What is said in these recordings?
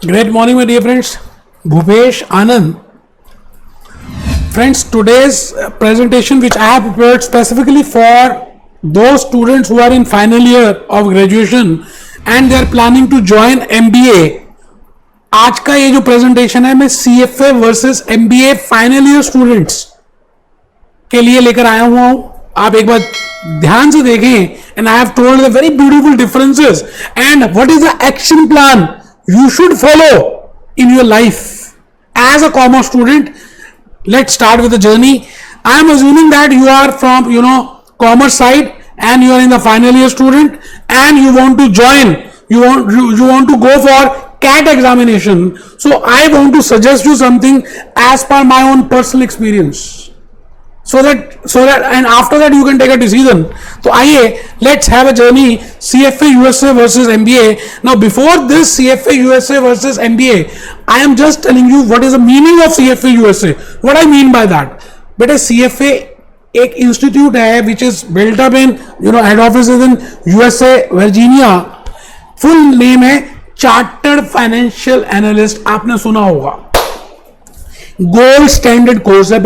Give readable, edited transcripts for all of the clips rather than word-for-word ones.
Great morning, my dear friends. Bhupesh Anand. Friends, today's presentation, which I have prepared specifically for those students who are in final year of graduation and they are planning to join MBA. आज का ये जो presentation है मैं CFA versus MBA final year students के लिए लेकर आया हुआ हूं. आप एक बार ध्यान से देखें. And I have told the very beautiful differences and what is the action plan you should follow in your life as a commerce student. Let's start with the journey. I am assuming that you are from commerce side and you are in the final year student and you want to join, you want to go for CAT examination. So I want to suggest you something as per my own personal experience, so that and after that you can take a decision. So आइए, let's have a journey CFA USA versus MBA. Now before this CFA USA versus MBA, I am just telling you what is the meaning of CFA USA. What I mean by that, बेटे CFA एक institute है which is built up in head office is in USA Virginia. Full name है chartered financial analyst. आपने सुना होगा. Gold standard course है.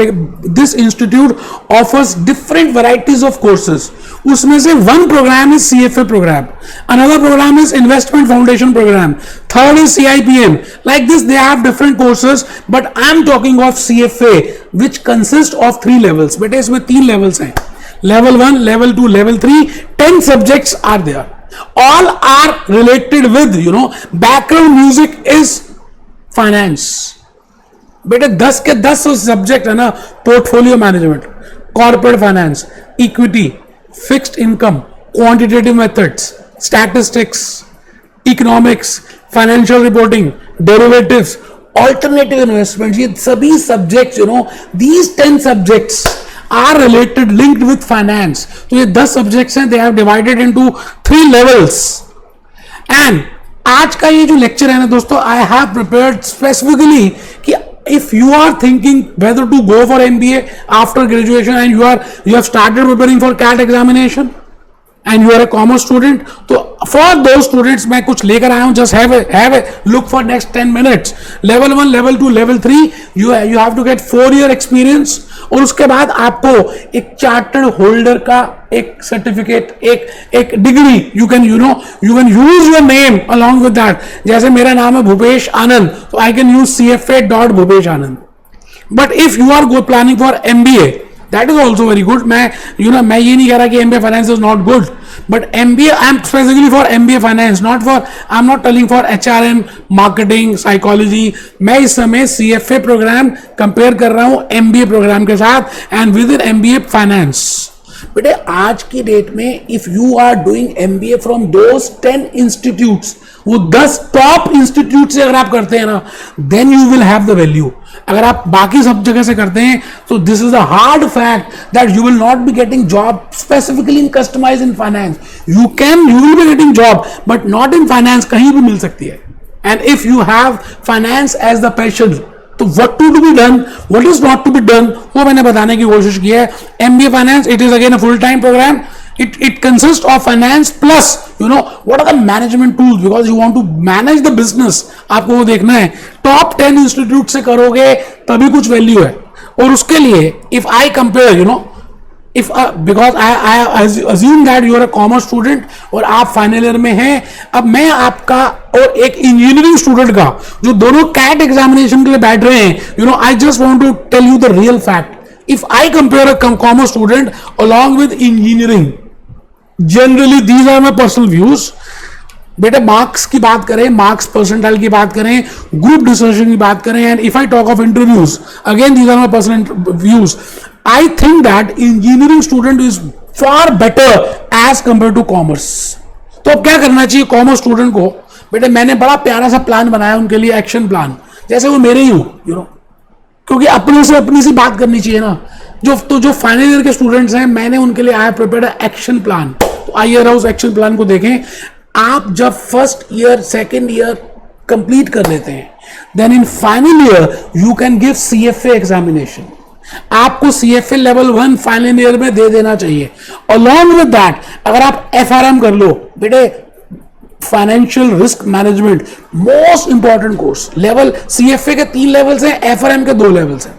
This institute offers different varieties of courses. उसमें से one programme is CFA programme, another programme is investment foundation programme, third is CIPM. Like this they have different courses, but I am talking of CFA which consist of 3 levels. बेटे इसमें 3 levels हैं. Level 1, level 2, level 3. 10 subjects are there. All are related with background music is finance. बेटे 10 के 10 subject है ना. Portfolio management, corporate finance, equity, fixed income, quantitative methods, statistics, economics, financial reporting, derivatives, alternative investment. ये सभी subjects these 10 subjects are related, linked with finance. तो ये 10 subjects हैं. they have divided into 3 levels. and आज का ये जो lecture है ना दोस्तों, I have prepared specifically कि if you are thinking whether to go for MBA after graduation and you have started preparing for CAT examination and you are a commerce student, तो for those students मैं कुछ लेकर आया हूं. just have a look for next 10 minutes. level 1, level 2, level 3, you have to get 4 year experience. और उसके बाद आपको एक चार्टर्ड होल्डर का एक सर्टिफिकेट, एक degree, you can use your name along with that. जैसे मेरा नाम है भूपेश आनंद, तो I can use CFA.Bhupesh Anand. But if you are planning for MBA, that is also very good. मैं ये नहीं कह रहा कि MBA finance is not good, but MBA I am specifically for MBA finance, I am not telling for HRM, marketing, psychology. मैं इस समय CFA programme compare कर रहा हूँ MBA प्रोग्राम के साथ, and within MBA finance. बेटे आज की डेट में if you are doing MBA from those 10 institutes, वो 10 टॉप इंस्टीट्यूट से अगर आप करते हैं ना, then you will have the value. अगर आप बाकी सब जगह से करते हैं तो this is a hard fact that you will not be getting job specifically in customise in finance. You will be getting job but not in finance. कहीं भी मिल सकती है. And if you have finance as the passion, तो what to be done, what is not to be done, वो मैंने बताने की कोशिश की है. MBA finance, it is again a full time program. It consists of finance plus what are the management tools, because you want to manage the business. आपको वो देखना है. टॉप 10 इंस्टीट्यूट से करोगे तभी कुछ वैल्यू है. और उसके लिए if I compare because I assume that you are a commerce student और आप फाइनल ईयर में हैं. अब मैं आपका और एक इंजीनियरिंग स्टूडेंट का जो दोनों कैट एग्जामिनेशन के लिए बैठ रहे हैं, I just want to tell you the real fact. If I compare a commerce student along with engineering, generally these are my personal views. बेटे मार्क्स की बात करें, मार्क्स परसेंटाइल की बात करें, ग्रुप डिस्कशन की बात करें, and if I talk of interviews, again these are my personal views. I think that engineering student is far better as compared to commerce. तो अब क्या करना चाहिए कॉमर्स स्टूडेंट को? बेटे मैंने बड़ा प्यारा सा प्लान बनाया उनके लिए, एक्शन प्लान, जैसे वो मेरे ही हो, क्योंकि अपने से अपनी सी बात करनी चाहिए ना. जो फाइनल ईयर के स्टूडेंट्स हैं, मैंने उनके लिए I have prepared action plan. तो आइए उस एक्शन प्लान को देखें. आप जब first year, second year complete कर लेते हैं, then in final year you can give CFA examination. आपको CFA लेवल 1 फाइनल ईयर में दे देना चाहिए. अलॉन्ग विद दैट अगर आप FRM कर लो, बेटे financial risk management, most important course. Level CFA के 3 लेवल्स हैं, FRM के 2 लेवल्स हैं।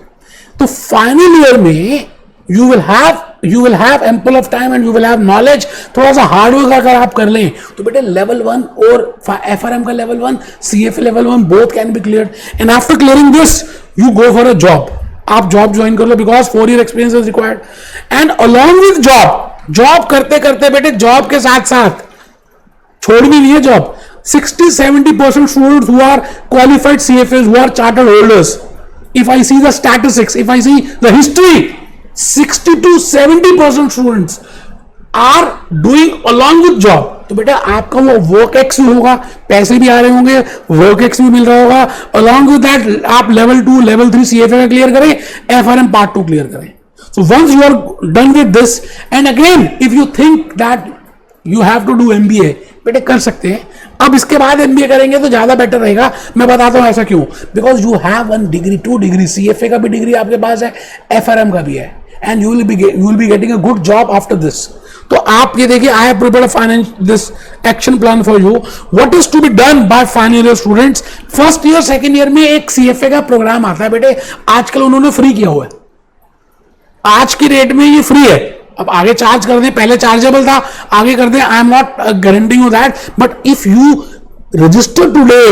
तो फाइनल ईयर में you will have ample of time and you will have knowledge. थोड़ा सा हार्डवर्क अगर आप कर लें तो बेटे लेवल 1 और FRM का level 1, CFA level 1 both can be clear. And after clearing this you go for a job. आप जॉब ज्वाइन कर लो because 4 year experience is required. And along with job करते करते बेटे जॉब के साथ साथ छोड़ भी नहीं है job. 60-70% students who are qualified CFAs, who are chartered holders, if I see the statistics, if I see the history, 60-70% students are doing along with job। तो बेटा आपका वो वर्क एक्स भी होगा, पैसे भी आ रहे होंगे, वर्क एक्स भी मिल रहा होगा। अलॉन्ग विद दैट आप लेवल 2 लेवल 3 CFA का क्लियर करें, FRM पार्ट 2 क्लियर करें। So once you are done with this, and again if you think that you have to do MBA, बेटे कर सकते हैं। अब इसके बाद MBA करेंगे तो ज्यादा बेटर रहेगा। मैं बताता हूं ऐसा क्यों। Because you have 1 degree 2 degree, CFA का भी डिग्री आपके पास है, FRM का भी है, and you will be getting a good job after this. तो आप ये देखिए, I have prepared a finance this action plan for you. What is to be done by final year students. First year second year में एक CFA का programme आता है बेटे, आजकल उन्होंने फ्री किया हुआ है, आज की रेट में ये फ्री है। अब आगे चार्ज कर दें, पहले चार्जेबल था, आगे कर दें, I am not guaranteeing you that, but if you register today,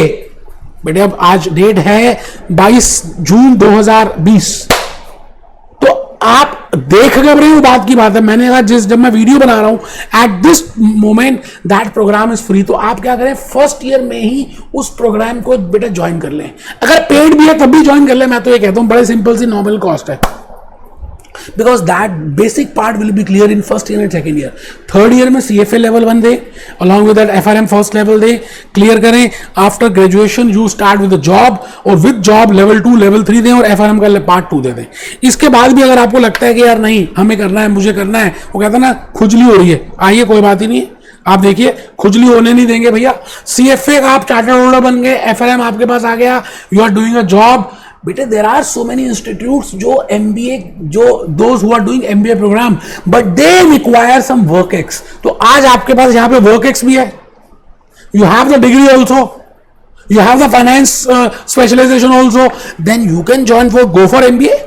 बेटे अब आज डेट है 22 जून 2020, तो आप देख कर रहे हो, बात की बात है। मैंने कहा जब मैं वीडियो बना रहा हूं at this moment that program is free, तो आप क्या करें, फर्स्ट ईयर में ही उस प्रोग्राम को बेटा ज्वाइन कर लें। अगर पेड भी है तब भी ज्वाइन कर लें। मैं तो ये कहता हूं बड़े सिंपल सी नॉमिनल कॉस्ट है, because that basic part will be clear in first year and second year। third year में CFA level 1 they, along with that FRM first level they, clear करें। after graduation you start with the job, और with job level 2 level 3 दें, और FRM का part 2 दे दें। इसके बाद भी अगर आपको लगता है कि यार नहीं हमें करना है, मुझे करना है, वो कहता है ना खुजली हो रही है, आइए कोई बात ही नहीं है, आप देखिए खुजली होने नहीं देंगे भैया। CFA का आप चार्टर्ड होल्डर बन गए, FRM आपके पास आ गया, you are doing a job. बेटे there are so many institutes जो MBA, जो those who are doing MBA programme, but they require some work ex. तो आज आपके पास यहाँ पे वर्क एक्स भी है, you have the degree also, you have the finance specialisation also, then you can join for go for MBA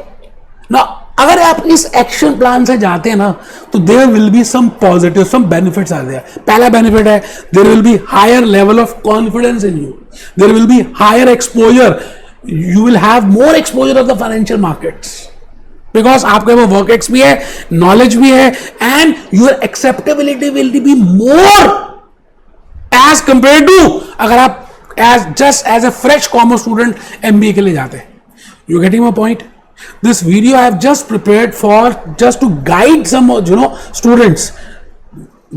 ना। अगर आप इस एक्शन प्लान से जाते हैं ना तो there will be some positive, some benefits are there. पहला बेनिफिट है there will be higher level of confidence in you, there will be higher exposure, you will have more exposure of the financial markets because आपके वो work ex भी है, knowledge भी है, and your acceptability will be more as compared to अगर आप as a fresh commerce student MBA के लिए जाते हैं। You getting my point? This video I have just prepared for just to guide some students.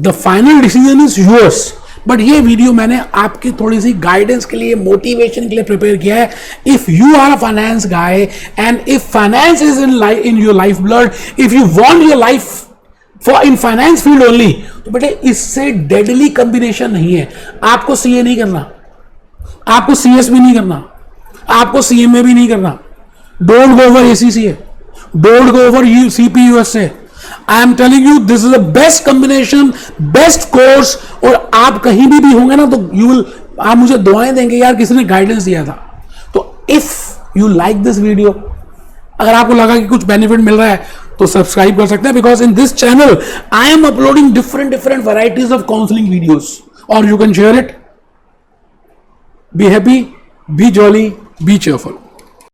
The final decision is yours. But ये video मैंने आपकी थोड़ी सी गाइडेंस के लिए, मोटिवेशन के लिए प्रिपेयर किया है। If you are a finance guy and if finance is in your life blood, if you want your life for in finance field only, तो बेटे इससे डेडली कॉम्बिनेशन नहीं है। आपको CA नहीं करना, आपको CS भी नहीं करना, आपको CMA भी नहीं करना। Don't go over ACCA, don't go over CPUSA। I am telling you this is the best combination, best course. और आप कहीं भी होंगे ना तो आप मुझे दुआएं देंगे यार किसी ने गाइडेंस दिया था। तो if you like this video, अगर आपको लगा कि कुछ बेनिफिट मिल रहा है तो सब्सक्राइब कर सकते हैं, because in this channel I am uploading different varieties of counselling videos, और you can share it. Be happy, be jolly, be cheerful.